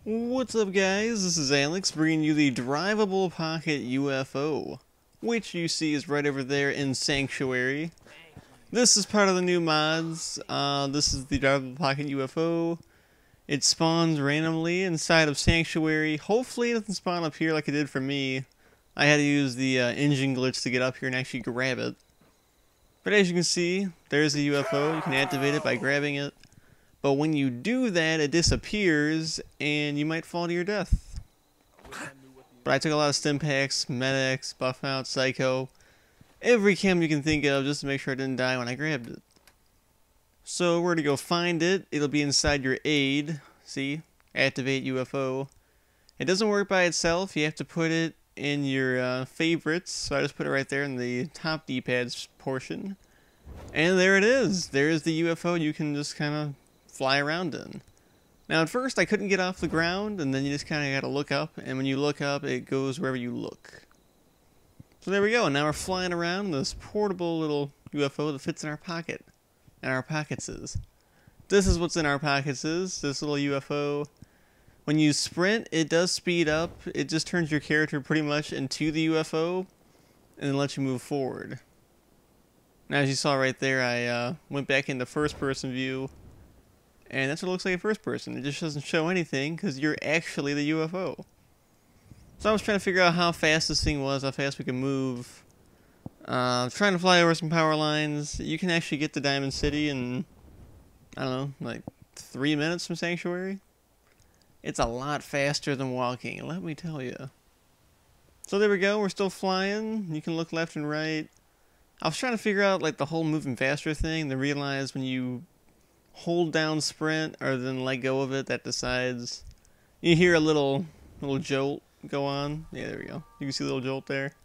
What's up, guys? This is Alex bringing you the Drivable Pocket UFO, which you see is right over there in Sanctuary. This is part of the new mods. This is the Drivable Pocket UFO. It spawns randomly inside of Sanctuary. Hopefully it doesn't spawn up here like it did for me. I had to use the engine glitch to get up here and actually grab it. But as you can see, there's the UFO. You can activate it by grabbing it. But when you do that, it disappears, and you might fall to your death. But I took a lot of stim packs, medics, buff out, psycho, every chem you can think of just to make sure I didn't die when I grabbed it. So where to go find it? It'll be inside your aid. See? Activate UFO. It doesn't work by itself. You have to put it in your favorites. So I just put it right there in the top D-pad portion. And there it is. There's the UFO you can just kind of fly around in. Now at first I couldn't get off the ground, and then you just kind of got to look up, and when you look up it goes wherever you look. So there we go, and now we're flying around this portable little UFO that fits in our pocket. And our pockets is. This is what's in our pockets is, this little UFO. When you sprint, it does speed up. It just turns your character pretty much into the UFO, and then lets you move forward. Now as you saw right there, I went back into first person view. And that's what it looks like at first person. It just doesn't show anything because you're actually the UFO. So I was trying to figure out how fast this thing was, how fast we can move. Trying to fly over some power lines. You can actually get to Diamond City in, I don't know, like 3 minutes from Sanctuary. It's a lot faster than walking, let me tell you. So there we go, we're still flying. You can look left and right. I was trying to figure out like the whole moving faster thing, then realize when you hold down sprint or then let go of it, that decides. You hear a little jolt go on. Yeah, there we go. You can see a little jolt there.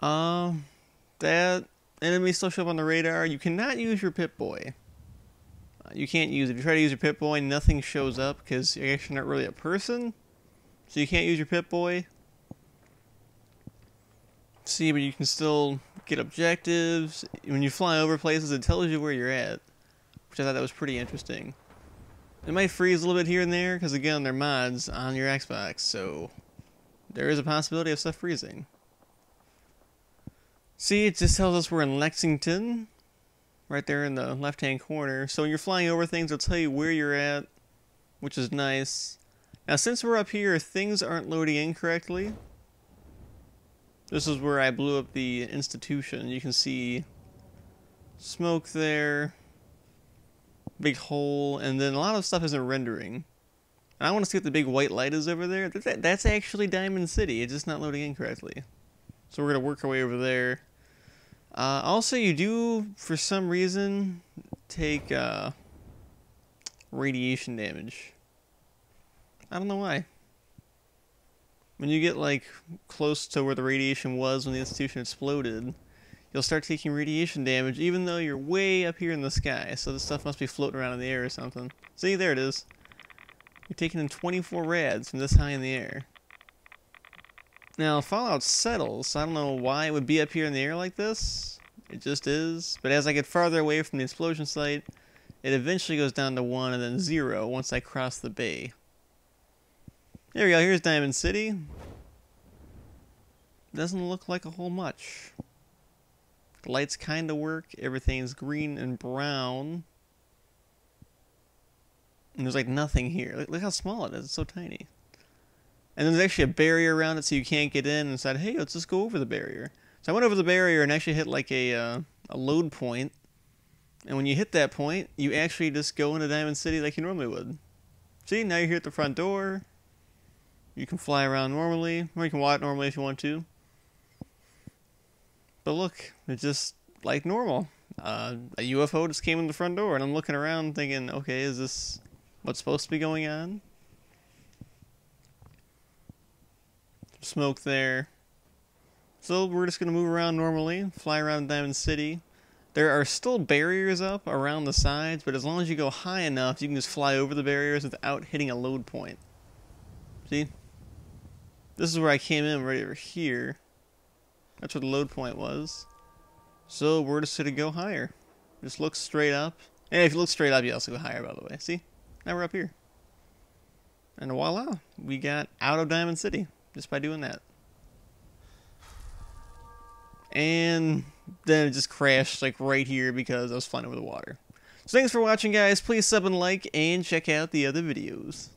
That enemy still show up on the radar. You cannot use your Pip-Boy. You can't use it. If you try to use your Pip-Boy, nothing shows up because you're actually not really a person. So you can't use your Pip-Boy. See, but you can still get objectives. When you fly over places, it tells you where you're at, which I thought that was pretty interesting. It might freeze a little bit here and there, because again, they're mods on your Xbox, so there is a possibility of stuff freezing. See, it just tells us we're in Lexington, right there in the left-hand corner. So when you're flying over things, it'll tell you where you're at, which is nice. Now, since we're up here, things aren't loading in correctly. This is where I blew up the institution. You can see smoke there. Big hole, and then a lot of stuff isn't rendering. And I want to see what the big white light is over there. That's actually Diamond City. It's just not loading in correctly. So we're going to work our way over there. Also, you do, for some reason, take radiation damage. I don't know why. When you get like close to where the radiation was when the institution exploded, you'll start taking radiation damage even though you're way up here in the sky. So this stuff must be floating around in the air or something. See, there it is. You're taking in 24 rads from this high in the air. Now, Fallout settles, so I don't know why it would be up here in the air like this. It just is. But as I get farther away from the explosion site, it eventually goes down to 1 and then 0 once I cross the bay. There we go, here's Diamond City. Doesn't look like a whole much. The lights kind of work. Everything's green and brown. And there's like nothing here. Look how small it is. It's so tiny. And there's actually a barrier around it so you can't get in. And decided, hey, let's just go over the barrier. So I went over the barrier and actually hit like a load point. And when you hit that point, you actually just go into Diamond City like you normally would. See, now you're here at the front door. You can fly around normally. Or you can walk normally if you want to. But look, it's just like normal. A UFO just came in the front door, and I'm looking around thinking, okay, is this what's supposed to be going on? Smoke there. So we're just going to move around normally, fly around Diamond City. There are still barriers up around the sides, but as long as you go high enough, you can just fly over the barriers without hitting a load point. See? This is where I came in right over here. That's where the load point was. So we're just going to go higher. Just look straight up. And if you look straight up, you also go higher, by the way. See? Now we're up here. And voila, we got out of Diamond City just by doing that. And then it just crashed like right here because I was flying over the water. So thanks for watching, guys. Please sub and like and check out the other videos.